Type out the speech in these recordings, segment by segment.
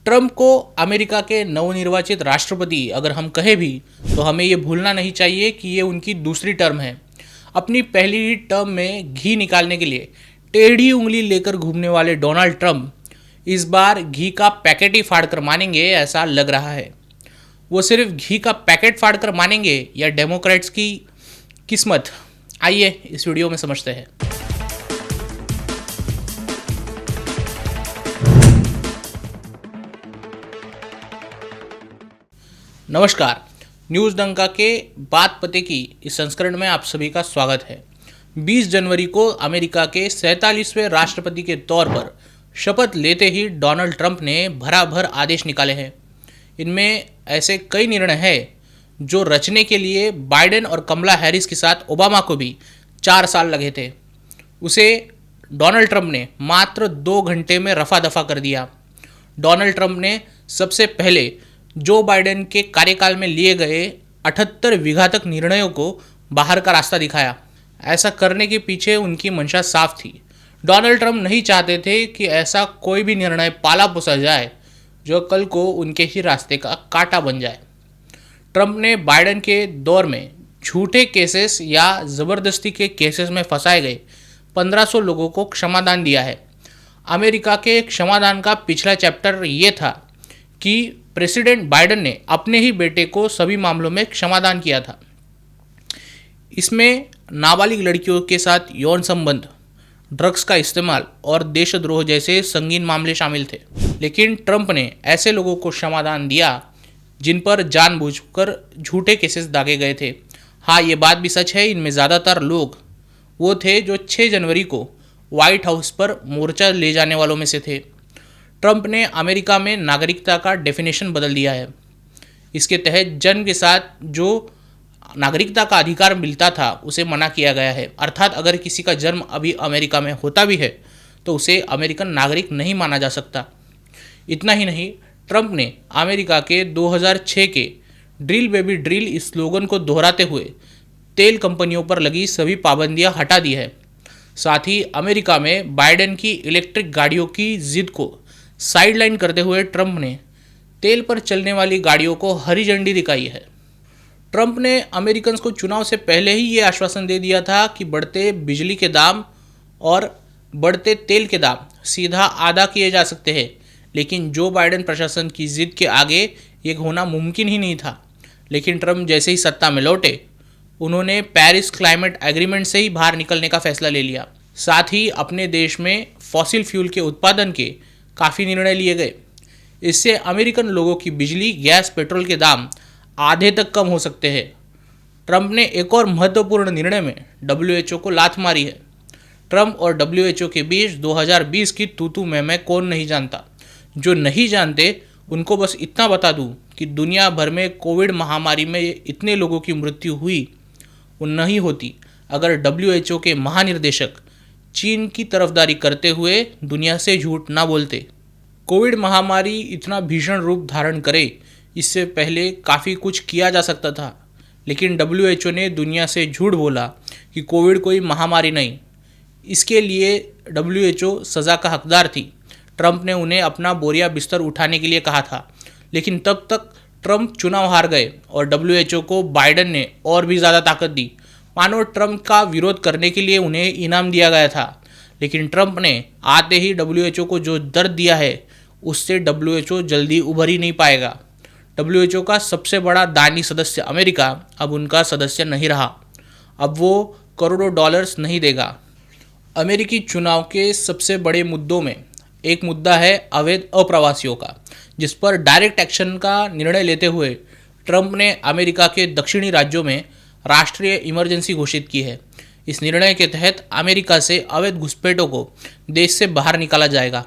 Trump को America के नवनिर्वाचित राष्ट्रपति अगर हम कहें भी तो हमें ये भूलना नहीं चाहिए कि ये उनकी दूसरी टर्म है। अपनी पहली ही टर्म में घी निकालने के लिए टेढ़ी उंगली लेकर घूमने वाले डोनाल्ड ट्रंप इस बार घी का पैकेट ही फाड़ कर मानेंगे ऐसा लग रहा है। वो सिर्फ घी का पैकेट फाड़ कर मानेंगे या डेमोक्रेट्स की किस्मत, आइए इस वीडियो में समझते हैं। नमस्कार, न्यूज़ डंका के बात पते की इस संस्करण में आप सभी का स्वागत है। 20 जनवरी को अमेरिका के 47वें राष्ट्रपति के तौर पर शपथ लेते ही डोनाल्ड ट्रंप ने भराभर आदेश निकाले हैं। इनमें ऐसे कई निर्णय हैं जो रचने के लिए बाइडेन और कमला हैरिस के साथ ओबामा को भी 4 साल लगे थे, उसे डोनाल्ड ट्रंप ने मात्र 2 घंटे में रफा दफा कर दिया। डोनाल्ड ट्रंप ने सबसे पहले जो बाइडेन के कार्यकाल में लिए गए 78 विघातक निर्णयों को बाहर का रास्ता दिखाया। ऐसा करने के पीछे उनकी मंशा साफ थी। डोनाल्ड ट्रंप नहीं चाहते थे कि ऐसा कोई भी निर्णय पाला पोसा जाए जो कल को उनके ही रास्ते का कांटा बन जाए। ट्रंप ने बाइडेन के दौर में झूठे केसेस या ज़बरदस्ती के केसेस में फंसाए गए 1500 लोगों को क्षमादान दिया है। अमेरिका के क्षमादान का पिछला चैप्टर ये था कि प्रेसिडेंट बाइडेन ने अपने ही बेटे को सभी मामलों में क्षमादान किया था। इसमें नाबालिग लड़कियों के साथ यौन संबंध, ड्रग्स का इस्तेमाल और देशद्रोह जैसे संगीन मामले शामिल थे। लेकिन ट्रंप ने ऐसे लोगों को क्षमादान दिया जिन पर जानबूझकर झूठे केसेस दागे गए थे। हाँ, ये बात भी सच है, इनमें ज़्यादातर लोग वो थे जो 6 जनवरी को व्हाइट हाउस पर मोर्चा ले जाने वालों में से थे। ट्रंप ने अमेरिका में नागरिकता का डेफिनेशन बदल दिया है। इसके तहत जन्म के साथ जो नागरिकता का अधिकार मिलता था उसे मना किया गया है। अर्थात अगर किसी का जन्म अभी अमेरिका में होता भी है तो उसे अमेरिकन नागरिक नहीं माना जा सकता। इतना ही नहीं, ट्रंप ने अमेरिका के 2006 के ड्रिल बेबी ड्रिल स्लोगन को दोहराते हुए तेल कंपनियों पर लगी सभी पाबंदियां हटा दी है। साथ ही अमेरिका में बाइडेन की इलेक्ट्रिक गाड़ियों की जिद को साइडलाइन करते हुए ट्रंप ने तेल पर चलने वाली गाड़ियों को हरी झंडी दिखाई है। ट्रंप ने अमेरिकन को चुनाव से पहले ही ये आश्वासन दे दिया था कि बढ़ते बिजली के दाम और बढ़ते तेल के दाम सीधा आधा किए जा सकते हैं, लेकिन जो बाइडेन प्रशासन की जिद के आगे ये होना मुमकिन ही नहीं था। लेकिन ट्रंप जैसे ही सत्ता में लौटे, उन्होंने पेरिस क्लाइमेट एग्रीमेंट से ही बाहर निकलने का फैसला ले लिया। साथ ही अपने देश में फॉसिल फ्यूल के उत्पादन के काफ़ी निर्णय लिए गए। इससे अमेरिकन लोगों की बिजली, गैस, पेट्रोल के दाम आधे तक कम हो सकते हैं। ट्रंप ने एक और महत्वपूर्ण निर्णय में WHO को लात मारी है। ट्रंप और WHO के बीच 2020 की तू मैं कौन नहीं जानता। जो नहीं जानते उनको बस इतना बता दूं कि दुनिया भर में कोविड महामारी में इतने लोगों की मृत्यु हुई, वो नहीं होती अगर WHO के महानिर्देशक चीन की तरफदारी करते हुए दुनिया से झूठ ना बोलते। कोविड महामारी इतना भीषण रूप धारण करे, इससे पहले काफ़ी कुछ किया जा सकता था, लेकिन WHO ने दुनिया से झूठ बोला कि कोविड कोई महामारी नहीं। इसके लिए WHO सज़ा का हकदार थी। ट्रंप ने उन्हें अपना बोरिया बिस्तर उठाने के लिए कहा था, लेकिन तब तक ट्रंप चुनाव हार गए और WHO को बाइडेन ने और भी ज़्यादा ताकत दी। मानो ट्रंप का विरोध करने के लिए उन्हें इनाम दिया गया था। लेकिन ट्रंप ने आते ही WHO को जो दर्द दिया है उससे WHO जल्दी उभर ही नहीं पाएगा। WHO का सबसे बड़ा दानी सदस्य अमेरिका अब उनका सदस्य नहीं रहा। अब वो करोड़ों डॉलर्स नहीं देगा। अमेरिकी चुनाव के सबसे बड़े मुद्दों में एक मुद्दा है अवैध अप्रवासियों का, जिस पर डायरेक्ट एक्शन का निर्णय लेते हुए ट्रंप ने अमेरिका के दक्षिणी राज्यों में राष्ट्रीय इमरजेंसी घोषित की है। इस निर्णय के तहत अमेरिका से अवैध घुसपैठों को देश से बाहर निकाला जाएगा।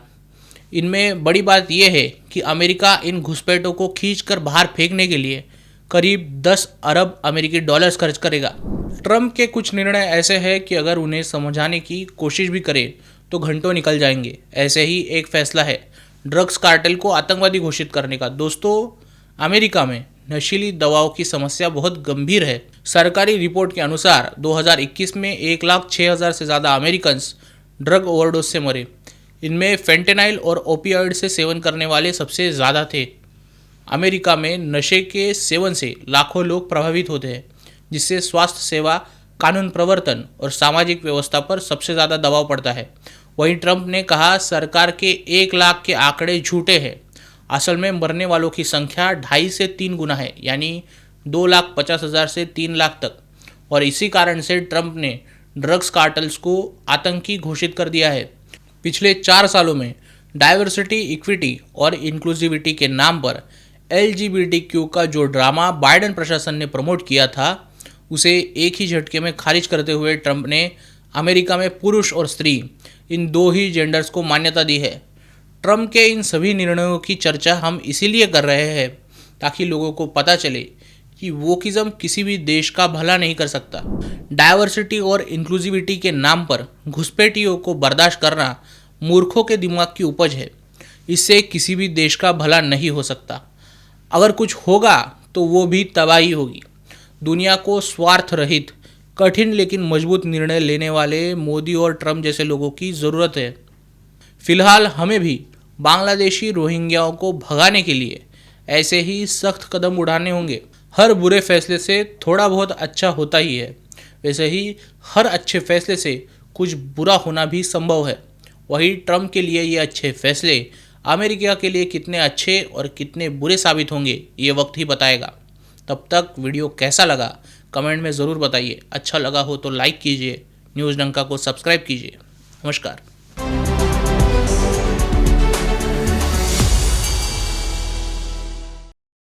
इनमें बड़ी बात यह है कि अमेरिका इन घुसपैठों को खींचकर बाहर फेंकने के लिए करीब 10 अरब अमेरिकी डॉलर्स खर्च करेगा। ट्रंप के कुछ निर्णय ऐसे हैं कि अगर उन्हें समझाने की कोशिश भी करें तो घंटों निकल जाएंगे। ऐसे ही एक फैसला है ड्रग्स कार्टेल को आतंकवादी घोषित करने का। दोस्तों, अमेरिका में नशीली दवाओं की समस्या बहुत गंभीर है। सरकारी रिपोर्ट के अनुसार 2021 में 1,06,000 से ज़्यादा अमेरिकन्स ड्रग ओवरडोज से मरे। इनमें फेंटेनाइल और ओपियाइड से सेवन करने वाले सबसे ज़्यादा थे। अमेरिका में नशे के सेवन से लाखों लोग प्रभावित होते हैं, जिससे स्वास्थ्य सेवा, कानून प्रवर्तन और सामाजिक व्यवस्था पर सबसे ज़्यादा दबाव पड़ता है। वहीं ट्रंप ने कहा सरकार के 1 लाख के आंकड़े झूठे हैं। असल में मरने वालों की संख्या 2.5 से 3 गुना है, यानी 2,50,000 से 3 लाख तक। और इसी कारण से ट्रंप ने ड्रग्स कार्टल्स को आतंकी घोषित कर दिया है। पिछले 4 सालों में डाइवर्सिटी, इक्विटी और इंक्लूसिविटी के नाम पर LGBTQ का जो ड्रामा बाइडेन प्रशासन ने प्रमोट किया था, उसे एक ही झटके में खारिज करते हुए ट्रंप ने अमेरिका में पुरुष और स्त्री इन 2 ही जेंडर्स को मान्यता दी है। ट्रंप के इन सभी निर्णयों की चर्चा हम इसीलिए कर रहे हैं ताकि लोगों को पता चले कि वोकिज्म किसी भी देश का भला नहीं कर सकता। डाइवर्सिटी और इंक्लूसिविटी के नाम पर घुसपैठियों को बर्दाश्त करना मूर्खों के दिमाग की उपज है। इससे किसी भी देश का भला नहीं हो सकता। अगर कुछ होगा तो वो भी तबाही होगी। दुनिया को स्वार्थ रहित, कठिन लेकिन मजबूत निर्णय लेने वाले मोदी और ट्रंप जैसे लोगों की ज़रूरत है। फिलहाल हमें भी बांग्लादेशी रोहिंग्याओं को भगाने के लिए ऐसे ही सख्त कदम उठाने होंगे। हर बुरे फैसले से थोड़ा बहुत अच्छा होता ही है, वैसे ही हर अच्छे फैसले से कुछ बुरा होना भी संभव है। वही ट्रंप के लिए ये अच्छे फैसले अमेरिका के लिए कितने अच्छे और कितने बुरे साबित होंगे, ये वक्त ही बताएगा। तब तक वीडियो कैसा लगा कमेंट में ज़रूर बताइए। अच्छा लगा हो तो लाइक कीजिए, न्यूज़ डंका को सब्सक्राइब कीजिए। नमस्कार।